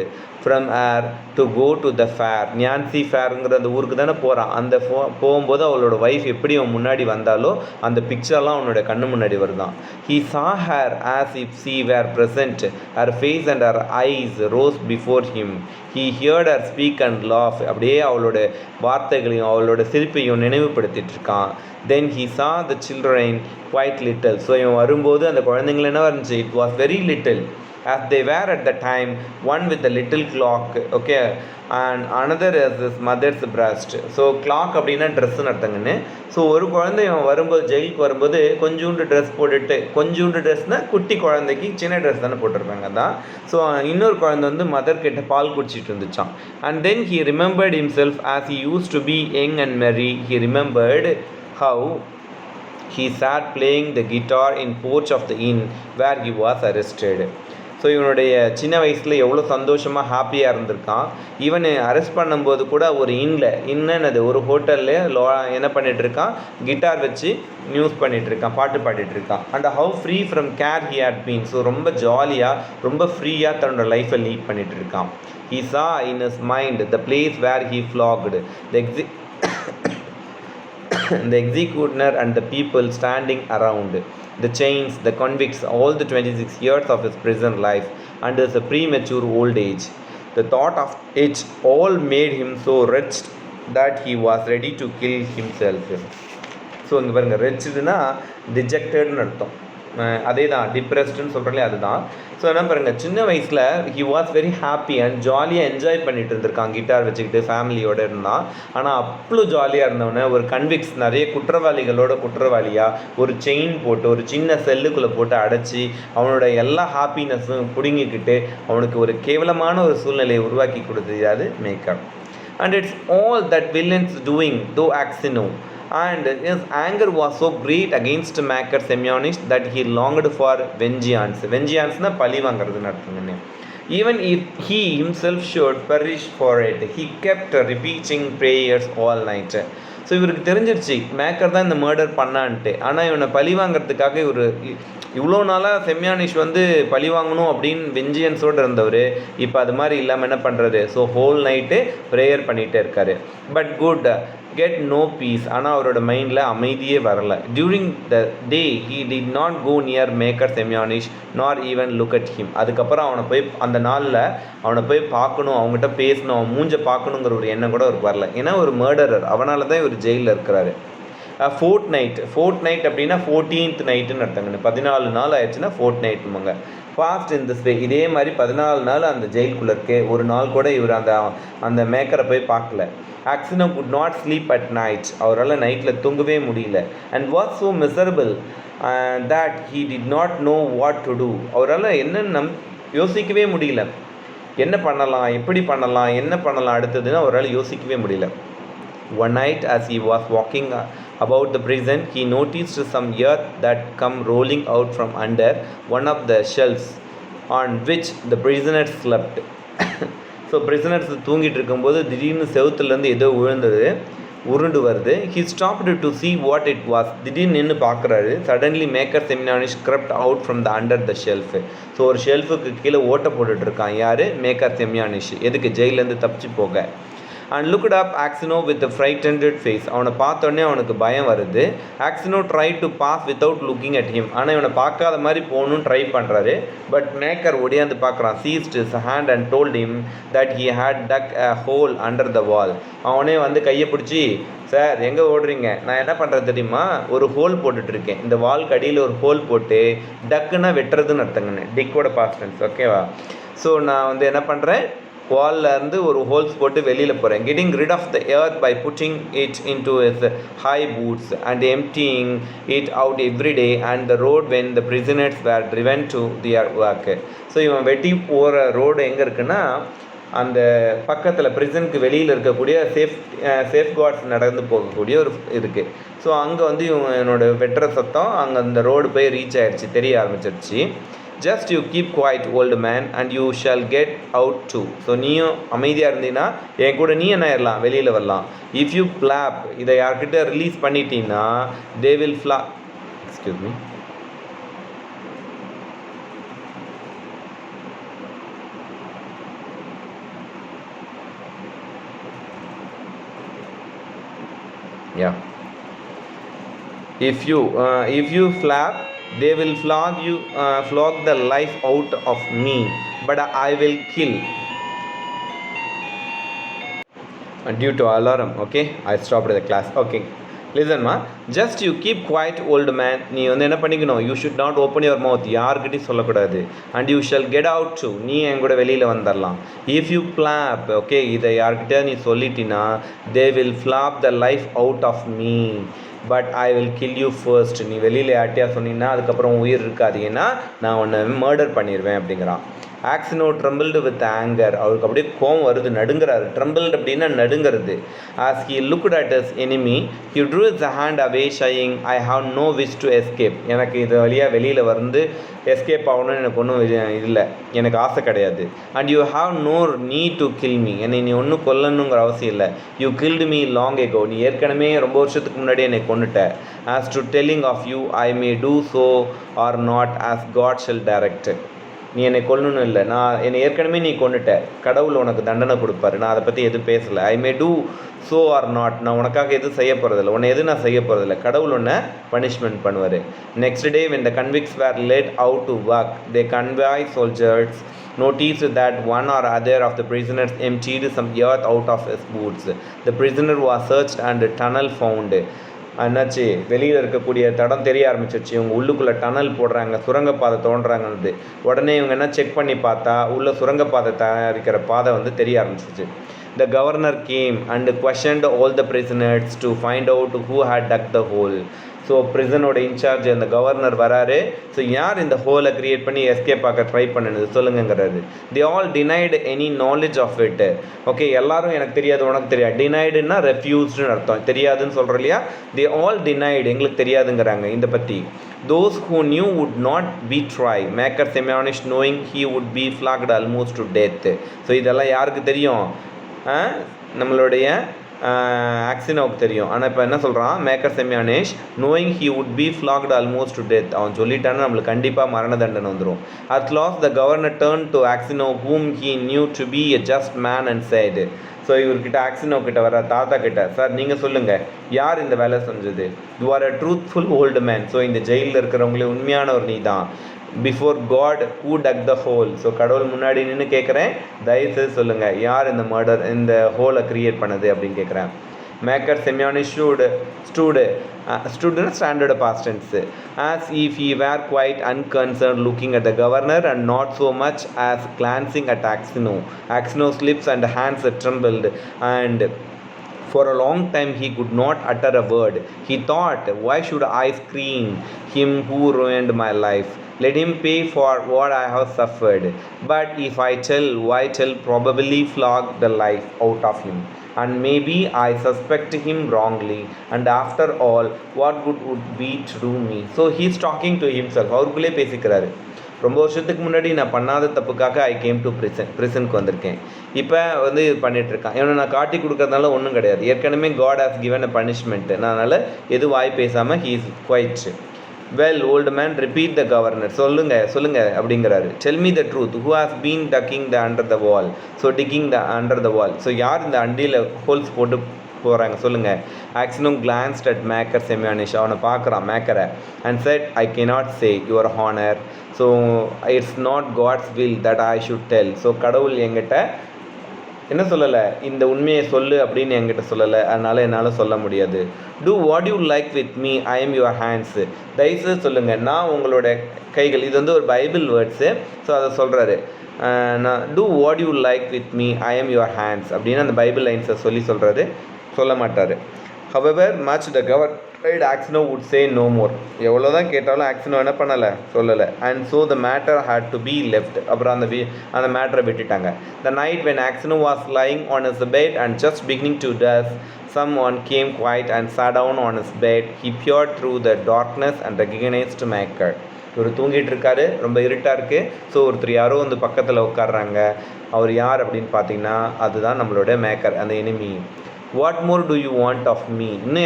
from her to go to the fair. ஞான்சி ஃபேருங்கிற அந்த ஊருக்கு தானே போகிறான். அந்த போகும்போது அவளோட wife எப்படி அவன் முன்னாடி வந்தாலோ அந்த பிக்சர்லாம் அவனோட கண்ணு முன்னாடி வருதான். He saw her as if she were present. Her face and her eyes rose before him. He heard her speak and laugh. அப்படியே அவளோட வார்த்தைகளையும் அவளோட சிரிப்பையும் நினைவுபடுத்திட்டு இருக்கான். Then he saw the children quite little. So இவன் வரும்போது அந்த குழந்தைங்கள் என்ன இருந்துச்சு? It was very little. As they were at the time, one with a little clock, okay, and another is his mother's breast. So clock அப்படின்னா ட்ரெஸ்ஸுன்னு அர்த்தங்கன்னு. So ஒரு குழந்தை வரும்போது ஜெயிலுக்கு வரும்போது கொஞ்சோண்டு ட்ரெஸ் போட்டுட்டு, கொஞ்சோண்டு ட்ரெஸ்னால் குட்டி குழந்தைக்கு சின்ன ட்ரெஸ் தானே போட்டிருப்பாங்க தான். ஸோ இன்னொரு குழந்தை வந்து மதர் கிட்ட பால் குடிச்சிட்டு இருந்துச்சான். And then he remembered himself as he used to be young and merry. He remembered how he sat playing the guitar in porch of the inn where he was arrested. So இவனுடைய சின்ன வயசில் எவ்வளோ சந்தோஷமாக ஹாப்பியாக இருந்திருக்கான். Even arrest பண்ணும்போது கூட ஒரு இன்னது ஒரு ஹோட்டலில் என்ன பண்ணிகிட்ருக்கான், கிட்டார் வச்சு நியூஸ் பண்ணிகிட்ருக்கான், பாட்டு பாடிட்டுருக்கான். And how free from care he had been. So ரொம்ப ஜாலியாக ரொம்ப ஃப்ரீயாக தன்னோட லைஃப்பை லீட் பண்ணிகிட்டு இருக்கான். He saw in his mind the place where he flogged the executioner and the people standing around, the chains, the convicts, all the 26 years of his prison life and his premature old age. The thought of it all made him so wretched that he was ready to kill himself. So இங்கே பாருங்கள், ரெட்ச்டுனா டிஜெக்டட்னு அர்த்தம். அதே தான் டிப்ரெஸ்டுன்னு சொல்கிறீங்களே அதுதான். So என்ன பாருங்கள், சின்ன வயசில் he was very happy and ஜாலியாக என்ஜாய் பண்ணிட்டு இருந்திருக்கான், கிட்டார் வச்சுக்கிட்டு ஃபேமிலியோடு இருந்தான். ஆனால் அவ்வளோ ஜாலியாக இருந்தவொடனே ஒரு கன்விக்ஸ், நிறைய குற்றவாளியாக ஒரு செயின் போட்டு ஒரு சின்ன செல்லுக்குள்ளே போட்டு அடைச்சி அவனோட எல்லா ஹாப்பினஸும் பிடுங்கிக்கிட்டு அவனுக்கு ஒரு கேவலமான ஒரு சூழ்நிலையை உருவாக்கி கொடுத்தது அது maker. And it's all that villains doing தோ Axino. And his anger was so great against Maker Semyonist that he longed for vengeance. Vengeance-na பழி வாங்குறதுன்னு அர்த்தம். Even if he himself should perish for it, he kept repeating prayers all night. So இவருக்கு தெரிஞ்சிருச்சு maker தான் இந்த murder பண்ணான்ட்டு. ஆனால் இவனை பழி வாங்கிறதுக்காக இவ்வளோ நாளாக செம்யானிஷ் வந்து பழி வாங்கணும் அப்படின்னு வெஞ்சியன்ஸோடு இருந்தவர் இப்போ அது மாதிரி இல்லாமல் என்ன பண்ணுறது? ஸோ ஹோல் நைட்டு ப்ரேயர் பண்ணிகிட்டே இருக்கார். But could get no peace. ஆனால் அவரோட மைண்டில் அமைதியே வரலை. During the day he did not go near Makar Semyonich nor even look at him. அதுக்கப்புறம் அவனை போய் அந்த நாளில் அவனை போய் பார்க்கணும், அவங்ககிட்ட பேசணும், அவன் மூஞ்ச பார்க்கணுங்கிற ஒரு எண்ணம் கூட அவருக்கு வரல. ஏன்னா ஒரு மர்டரர், அவனால தான் இவர் ஜெயிலில் இருக்கிறாரு. ஃபோர்த் நைட் அப்படின்னா 14th நைட்டுன்னு அர்த்தங்க. 14 நாள் ஆயிடுச்சுன்னா ஃபோர்த் நைட்டுமாங்க. Passed in this way. இதே மாதிரி 14 நாள் அந்த ஜெயிலுக்குள்ளே இருக்கே, ஒரு நாள் கூட இவர் அந்த மேக்கரை போய் பார்க்கல. Aksionov could not sleep at night. அவரால் நைட்டில் தூங்கவே முடியல. And was so miserable that he did not know what to do. அவரால் என்னென்ன யோசிக்கவே முடியல. என்ன பண்ணலாம், எப்படி பண்ணலாம், என்ன பண்ணலாம் அடுத்ததுன்னு அவரால் யோசிக்கவே முடியல. One night as he was walking about the prison, he noticed some earth that come rolling out from under one of the shelves on which the prisoners slept. So prisoners தூங்கிட்டு இருக்கும்போது திடீர்னு செவுத்துலேருந்து ஏதோ உருண்டு வருது. He stopped to see what it was. திடீர்னு நின்று பார்க்குறாரு. Suddenly Maker Semyonich crept out from the under the shelf. So ஒரு ஷெல்ஃபுக்கு கீழே ஓட்ட போட்டுட்டு இருக்கான். யார்? Makar Semyonich. எதுக்கு? ஜெயிலேருந்து தப்பிச்சு போக. And looked up Aksionov with frightened face. அவனை பார்த்தோன்னே அவனுக்கு பயம் வருது. Aksionov try to pass without looking at him. ஆனால் இவனை பார்க்காத மாதிரி போகணுன்னு ட்ரை பண்ணுறாரு. பட் மேக்கர் ஒடியாந்து பார்க்குறான். Ceased his hand and told him that he had dug a hole under the wall. அவனே வந்து கையை பிடிச்சி, சார் எங்கே ஓடுறீங்க, நான் என்ன பண்ணுறது தெரியுமா, ஒரு ஹோல் போட்டுட்ருக்கேன், இந்த வால்க்கு அடியில் ஒரு ஹோல் போட்டு, டக்குன்னா வெட்டுறதுன்னு அர்த்தங்கண்ணே, டிக்கோட பாஸ்ட் டென்ஸ். ஓகேவா? ஸோ நான் வந்து என்ன பண்ணுறேன், வால்லேருந்து ஒரு ஹோல்ஸ் போட்டு வெளியில் போகிறேன். Getting rid of the earth by putting it into its high boots and emptying it out every day and the road when the prisoners were driven to their work. So இவன் வெட்டி போகிற road எங்கே இருக்குன்னா, அந்த பக்கத்தில் ப்ரிசனுக்கு வெளியில் இருக்கக்கூடிய safeguards நடந்து போகக்கூடிய ஒரு இருக்குது. ஸோ அங்கே வந்து இவனோட வெட்டுற சத்தம் அங்கே அந்த ரோடு போய் ரீச் ஆகிடுச்சு, தெரிய ஆரம்பிச்சிருச்சு. Just you keep quiet old man and you shall get out too. So நீயும் அமைதியாக இருந்தீங்கன்னா என் கூட நீ என்ன ஆயிடலாம், வெளியில் வரலாம். இஃப் யூ பிளாப், இதை யார்கிட்ட ரிலீஸ் பண்ணிட்டீங்கன்னா they will excuse me if you flap, they will flog the life out of me, but I will kill due to alarm. Okay, I stopped the class. Okay, listen ma, just you keep quiet old man. நீ வந்து என்ன பண்ணிக்கணும், you should not open your mouth, யார்கிட்டையும் சொல்லக்கூடாது. and you shall get out too, நீ என் கூட வெளியில் வந்துடலாம். if you flap, okay, இதை யார்கிட்ட நீ சொல்லிட்டினா they will flop the life out of me, but I will kill you first. நீ வெளியில் யார்ட்டியா சொன்னீங்கன்னா அதுக்கப்புறம் உயிர் இருக்காது, ஏன்னா நான் உன்னை மர்டர் பண்ணிடுவேன் அப்படிங்கிறான். Aksionov trembled with anger. அவருக்கு அப்படியே கோவம் வருது, நடுங்கிறாரு. ட்ரம்பிள்டு அப்படின்னா நடுங்கிறது. As he looked at his enemy he drew his hand away saying I have no wish to escape. எனக்கு இது வழியாக வெளியில் வந்து எஸ்கேப் ஆகணும்னு எனக்கு ஒன்றும் இல்லை, எனக்கு ஆசை கிடையாது. And you have no need to kill me. என்னை நீ ஒன்றும் கொல்லணுங்கிற அவசியம் இல்லை. You killed me long ago. நீ ஏற்கனவே ரொம்ப வருஷத்துக்கு முன்னாடி என்னை கொண்டுட்ட. As to telling of you I may do so or not as God shall direct. நீ என்னை கொல்லணும் இல்லை, நான் என்னை ஏற்கனவே நீ கொண்டுட்ட, கடவுள் உனக்கு தண்டனை கொடுப்பாரு, நான் அதை பற்றி எதுவும் பேசலை. ஐ may do so or not, நான் உனக்காக எதுவும் செய்ய போகிறதில்ல, உன்னை எதுவும் நான் செய்ய போகிறதில்ல, கடவுள் உன்னை பனிஷ்மெண்ட் பண்ணுவார். Next day when the convicts were led out to work, the convoy soldiers noticed that one or other of the prisoners emptied some earth out of his boots. The prisoner was searched and a tunnel found. என்னாச்சு, வெளியில் இருக்கக்கூடிய தடம் தெரிய ஆரம்பிச்சிருச்சு. இவங்க உள்ளுக்குள்ளே tunnel போடுறாங்க, சுரங்கப்பாதை தோன்றாங்கன்னு. உடனே இவங்க என்ன செக் பண்ணி பார்த்தா உள்ள சுரங்கப்பாதை தயாரிக்கிற பாதை வந்து தெரிய ஆரம்பிச்சிருச்சு. The governor came and questioned all the prisoners to find out who had dug the hole. So ப்ரிசனோட இன்சார்ஜ் அந்த கவர்னர் வராரு. ஸோ யார் இந்த ஹோலை க்ரியேட் பண்ணி எஸ்கேப் ஆக ட்ரை பண்ணுது சொல்லுங்கிறாரு. They all denied any knowledge of it. Okay, எல்லாரும் எனக்கு தெரியாது உனக்கு தெரியாது. டினைடுன்னா ரெஃப்யூஸ்டுன்னு அர்த்தம், தெரியாதுன்னு சொல்கிறோம் இல்லையா. தி ஆல் டினைடு, எங்களுக்கு தெரியாதுங்கிறாங்க இதை பற்றி. Those who knew would not betray Maker Semyonich, knowing he would be flogged almost to death. So இதெல்லாம் யாருக்கு தெரியும், நம்மளுடைய ஆக்சினோவுக்கு தெரியும். ஆனால் இப்போ என்ன சொல்கிறான், Makar Semyonich knowing he would be flogged almost to death. அவன் சொல்லிட்டான்னு நம்மளுக்கு கண்டிப்பாக மரண தண்டனை வந்துடும். At last the governor turn to Aksionov whom he knew to be a just man and said. So இவர்கிட்ட ஆக்சினோ கிட்ட வர தாத்தா கிட்ட, சார் நீங்கள் சொல்லுங்கள் யார் இந்த வேலை செஞ்சது, you are a truthful old man, so இந்த ஜெயிலில் இருக்கிறவங்களே உண்மையான ஒரு நீ தான், before God who dug the hole, so கடவுள் முன்னாடி நின்று கேட்குறேன், தயவுசெய்து சொல்லுங்கள் யார் இந்த மர்டர் இந்த ஹோலை க்ரியேட் பண்ணது அப்படின்னு கேட்குறேன். Makar Semyonich stood in standard past tense, as if he were quite unconcerned looking at the governor and not so much as glancing at Axino. Axino's lips and hands trembled, and for a long time he could not utter a word. He thought, why should I screen him who ruined my life? Let him pay for what I have suffered. But if I tell, why tell probably flog the life out of him. And maybe I suspect him wrongly. And after all, what good would be to do me? So he's talking to himself. அவருக்குள்ளே பேசிக்கிறாரு. ரொம்ப வருஷத்துக்கு முன்னாடி நான் பண்ணாத தப்புக்காக I came to ப்ரிசனுக்கு வந்திருக்கேன். இப்போ வந்து இது பண்ணிகிட்ருக்கான். இவனை நான் காட்டி கொடுக்கறதுனால ஒன்றும் கிடையாது. ஏற்கனவே God has given a punishment. நான் அதனால் எது வாய் பேசாமல் he is quiet. Well old man repeat the governor, சொல்லுங்கள் அப்படிங்கிறாரு. Tell me the truth, who has been digging the under the wall, so digging the under the wall, so யார் இந்த அண்டியில் holes போட்டு போகிறாங்க சொல்லுங்கள். ஆக்சினோ கிளான்ஸ்ட் அட் மேக்கர் செமியானிஷ், அவனை பார்க்குறான் மேக்கரை, and said I cannot say your honour, so it's not God's will that I should tell, so கடவுள் என்கிட்ட என்ன சொல்லலை, இந்த உண்மையை சொல்லு அப்படின்னு என்கிட்ட சொல்லலை, அதனால் என்னால் சொல்ல முடியாது. Do what you like with me, I am your hands, தயவுசெய்து சொல்லுங்கள் நான் உங்களோட கைகள். இது வந்து ஒரு பைபிள் வேர்ட்ஸு, ஸோ அதை சொல்கிறாரு. நான் do what you like with me, I am your hands அப்படின்னு அந்த பைபிள் லைன்ஸை சொல்கிறாரு. சொல்ல மாட்டார். However much the governor Axino would say no more. எவ்வளோ தான் கேட்டாலும் ஆக்சினோ என்ன பண்ணலை, சொல்லலை. And so the matter had to be left. அப்புறம் அந்த மேட்டரை விட்டுட்டாங்க. The night when Aksionov was lying on his bed and just beginning to dusk, someone came quiet and sat down on his bed. He peered through the darkness and recognized Maker. இவர் தூங்கிட்டு இருக்காரு, ரொம்ப இருட்டாக இருக்குது. So ஒருத்தர் யாரோ வந்து பக்கத்தில் உட்காடுறாங்க. அவர் யார் அப்படின்னு பார்த்தீங்கன்னா அதுதான் நம்மளோட மேக்கர், அந்த enemy. What more do you want of me, இன்னும்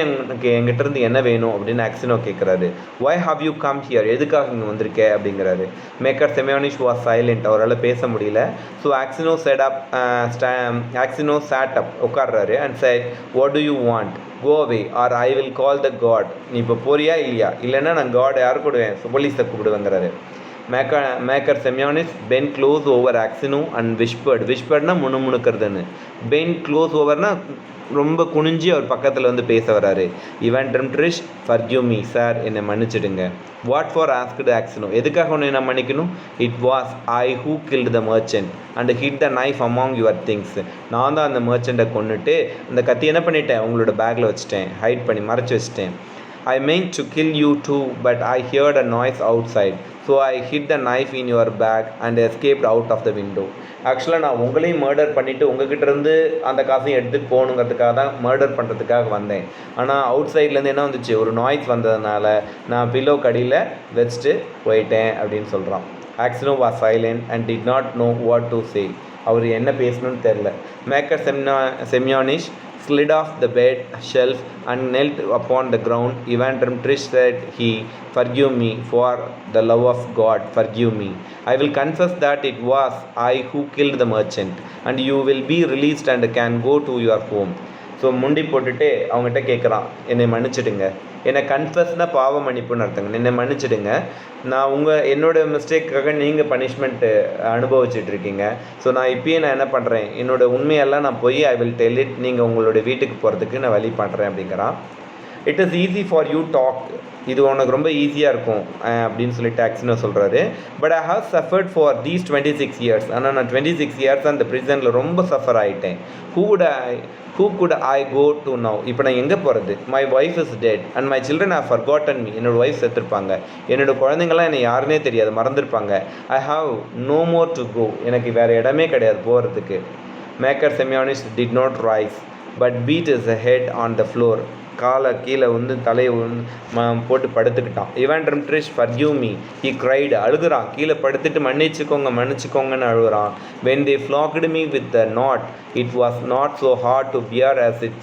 என்கிட்ட இருந்து என்ன வேணும் அப்படின்னு ஆக்சினோ கேட்குறாரு. Why have you come here, எதுக்காக இங்கே வந்திருக்க அப்படிங்கிறாரு. மேக்கர் செமியானிஷ் வாஸ் சைலண்ட், அவரால் பேச முடியல. ஸோ ஆக்சினோ சேட் அப் உட்காடுறாரு. And said what do you want, go away or I will call the guard. நீ இப்போ போறியா இல்லைன்னா நான் காட் யார் கூடுவேன், போலீஸை கூப்பிடுவேங்கிறாரு. Makar Semyonich bent close over Aksionov and விஸ்பர்ட்னா முணுமுணுக்கிறதுன்னு. பென் க்ளோஸ் ஓவர்னா ரொம்ப குனிஞ்சி அவர் பக்கத்தில் வந்து பேச வராரு. இவன் ட்ரிம்ட்ரிஷ் ஃபர்கிவ் மீ, சார் என்னை மன்னிச்சிடுங்க. வாட் ஃபார் ஆஸ்க்டு ஆக்சினோ, எதுக்காக ஒன்று நான் மன்னிக்கணும். It was I who guild the merchant and hit the knife among your things. நான் தான் அந்த மர்ச்சண்ட்டை கொண்டுட்டு அந்த கத்தி என்ன பண்ணிட்டேன், உங்களோட பேக்கில் வச்சுட்டேன், ஹைட் பண்ணி மறைச்சி வச்சுட்டேன். I meant to kill you too, but I heard a noise outside, so I hid the knife in your bag and escaped out of the window. ஆக்சுவலாக நான் உங்களையும் மர்டர் பண்ணிவிட்டு உங்ககிட்ட இருந்து அந்த காசையும் எடுத்துகிட்டு போகணுங்கிறதுக்காக தான் மர்டர் பண்ணுறதுக்காக வந்தேன். ஆனால் அவுட் சைட்லேருந்து என்ன வந்துச்சு, ஒரு நாய்ஸ் வந்ததுனால நான் பில்லோ கடியில் வச்சுட்டு போயிட்டேன் அப்படின்னு சொல்கிறான். Aksionov was silent and did not know what to say. அவர் என்ன பேசணும்னு தெரில. Makar Semyonich slid off the bed shelf and knelt upon the ground. Ivan Drimtrich said he, forgive me, for the love of God, forgive me. I will confess that it was I who killed the merchant, and you will be released and can go to your home. So முண்டி போட்டுட்டு அவங்ககிட்ட கேட்குறான், என்னை மன்னிச்சிடுங்க. என்னை கன்ஃபஸ்னால் பாவ மன்னிப்புன்னு அர்த்தங்க. என்னை மன்னிச்சிடுங்க, நான் என்னோடய மிஸ்டேக்காக நீங்கள் பனிஷ்மெண்ட்டு அனுபவிச்சிட்ருக்கீங்க. ஸோ நான் இப்போயே நான் என்ன பண்ணுறேன், என்னோடய உண்மையெல்லாம் நான் போய் ஐ வில் டெல் இட், நீங்கள் உங்களுடைய வீட்டுக்கு போகிறதுக்கு நான் வழி பண்ணுறேன் அப்படிங்கிறான். It is easy for you talk, இது உனக்கு ரொம்ப ஈஸியாக இருக்கும் அப்படின்னு சொல்லிட்டு ஆக்சினோ சொல்கிறாரு. But I have suffered for these 26 years. ஆனால் நான் 26 years அந்த ப்ரிசனில் ரொம்ப சஃபர் ஆகிட்டேன். Where could I go to now, இப்போ நான் எங்கே போகிறது. My wife is dead and my children have forgotten me. என்னோடய ஒய்ஃப் செத்துருப்பாங்க, என்னோடய குழந்தைங்களாம் என்னை யாருன்னே தெரியாது, மறந்துருப்பாங்க. I have no more to go, எனக்கு வேறு இடமே கிடையாது போகிறதுக்கு. Makar Semyonich did not rise but beat his head on the floor. காலை கீழே வந்து தலையை போட்டு படுத்துக்கிட்டான். இவன் Dmitrich forgive me, he cried, அழுகுறான். கீழே படுத்துட்டு மன்னிச்சுக்கோங்கன்னு அழுகுறான். When they flogged me with the knot, it was not so hard to bear as it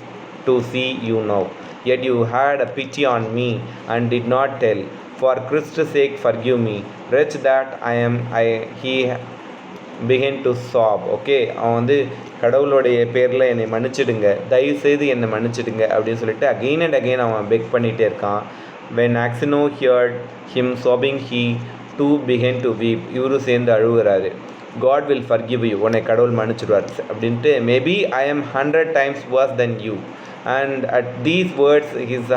to see you now. Yet you had a pity on me and did not tell. For Christ's sake forgive me. Wretch that I am, begin to சாப். Okay, அவன் வந்து கடவுளுடைய பேரில் என்னை மன்னிச்சிடுங்க, தயவுசெய்து என்னை மன்னிச்சிடுங்க அப்படின்னு சொல்லிட்டு அகெயின் அண்ட் அகெயின் அவன் பெக் பண்ணிகிட்டே இருக்கான். when Axino heard him sobbing, he too began to weep. இவரும் சேர்ந்து அழுகுறாரு. God will forgive you, உன்னை கடவுள் மன்னிச்சிடுவார் அப்படின்ட்டு. Maybe I am 100 times worse than you. And at these words his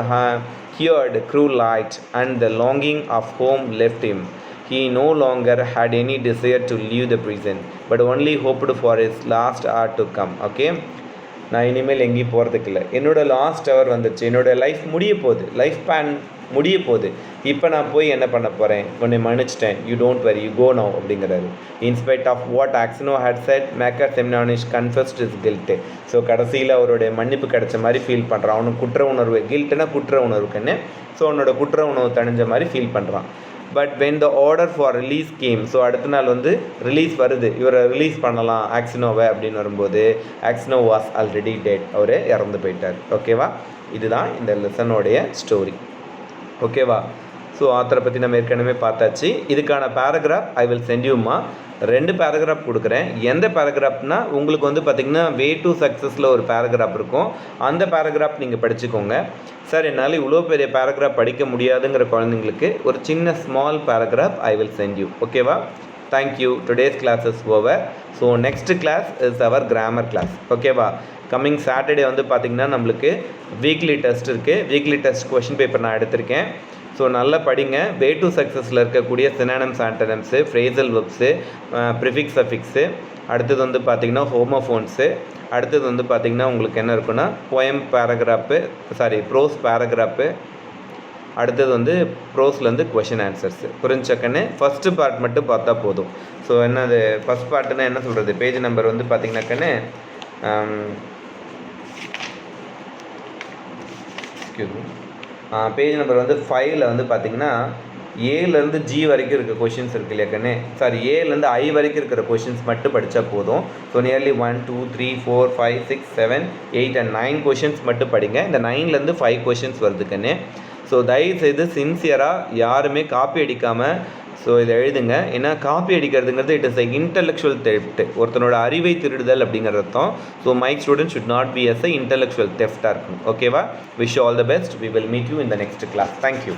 heard grew light and the longing of home left him. He no longer had any desire to leave the prison, but only hoped for his last hour to come. Okay, நான் இனிமேல் எங்கேயும் போகிறதுக்கு இல்லை, என்னோடய last hour வந்துச்சு, என்னோடய life முடிய போகுது, லைஃப் ஸ்பேன் முடிய போகுது, இப்போ நான் போய் என்ன பண்ண போகிறேன், உன்னை மன்னிச்சிட்டேன், you don't worry, you go no அப்படிங்கிறாரு. In spite of what Aksionov had said, Makar Semyonich confessed his guilt. ஸோ கடைசியில் அவருடைய மன்னிப்பு கிடைச்ச மாதிரி ஃபீல் பண்ணுறான். அவனுக்கு குற்ற உணர்வு, கில்ட்டுனா குற்ற உணர்வுக்குன்னு, ஸோ அவனோட குற்ற உணர்வு தணிஞ்ச மாதிரி ஃபீல் பண்ணுறான். But when the order for release game, so அடுத்த நாள் வந்து ரிலீஸ் வருது, இவரை ரிலீஸ் பண்ணலாம் ஆக்சினோவை அப்படின்னு வரும்போது ஆக்சினோ வாஸ் ஆல்ரெடி டெட், அவர் இறந்து போயிட்டார். ஓகேவா, இதுதான் இந்த லெசனோடைய ஸ்டோரி. ஓகேவா, ஸோ ஆத்தரை பற்றி நம்ம ஏற்கனவே பார்த்தாச்சு. இதுக்கான பேராகிராஃப் ஐ வில் சென்ட் யூமா. 2 பேராகிராஃப் கொடுக்குறேன். எந்த பேராகிராஃப்னா உங்களுக்கு வந்து பார்த்திங்கன்னா வே டு சக்ஸஸில் ஒரு பேராகிராஃப் இருக்கும், அந்த பேராகிராஃப் நீங்கள் படிச்சுக்கோங்க. சார் என்னால் இவ்வளோ பெரிய பேராகிராஃப் படிக்க முடியாதுங்கிற குழந்தைங்களுக்கு ஒரு சின்ன small paragraph I will send you. ஓகேவா, thank you. Today's class is over. So next class is our grammar class. ஓகேவா, கம்மிங் சாட்டர்டே வந்து பார்த்திங்கன்னா நம்மளுக்கு வீக்லி டெஸ்ட் இருக்குது. வீக்லி டெஸ்ட் கொஷின் பேப்பர் நான் எடுத்திருக்கேன். ஸோ நல்லா படிங்க. வே டு சக்ஸஸில் இருக்கக்கூடிய synonyms, antonyms, phrasal verbs, prefix affix, அடுத்தது வந்து பார்த்திங்கன்னா ஹோமோஃபோன்ஸு, அடுத்தது வந்து பார்த்திங்கன்னா உங்களுக்கு என்ன இருக்குன்னா போயம் பேராகிராஃபு, ப்ரோஸ் பேராகிராஃபு, அடுத்தது வந்து ப்ரோஸ்லேருந்து கொஷின் ஆன்சர்ஸு. புரிஞ்சக்கன்னு ஃபஸ்ட்டு பார்ட் மட்டும் பார்த்தா போதும். ஸோ என்னது ஃபஸ்ட் பார்ட்டுன்னா என்ன சொல்கிறது, பேஜ் நம்பர் வந்து பார்த்திங்கனாக்கன்னு பேஜ் நம்பர் வந்து 5ல் வந்து பார்த்திங்கன்னா ஏலேருந்து ஜி வரைக்கும் இருக்க கொஷின்ஸ் இருக்குது இல்லையாக்கண்ணே, ஏலேருந்து ஐ வரைக்கும் இருக்கிற கொஷின்ஸ் மட்டும் படித்தா போதும். ஸோ நியர்லி 1 2 3 4 5 6 7 8 and 9 கொஷின்ஸ் மட்டும் படிங்க. இந்த 9லேருந்து 5 கொஷின்ஸ் வருதுக்கண்ணே. ஸோ தயவுசெய்து சின்சியராக யாருமே காப்பி அடிக்காமல் ஸோ இதை எழுதுங்க. ஏன்னா காப்பி அடிக்கிறதுங்கிறது it is a intellectual theft, ஒருத்தனோட அறிவை திருடுதல் அப்படிங்கிறது அர்த்தம். So my student should not be as a intellectual தெஃப்டாக இருக்கும். ஓகேவா, wish all the best. We will meet you in the next class. Thank you.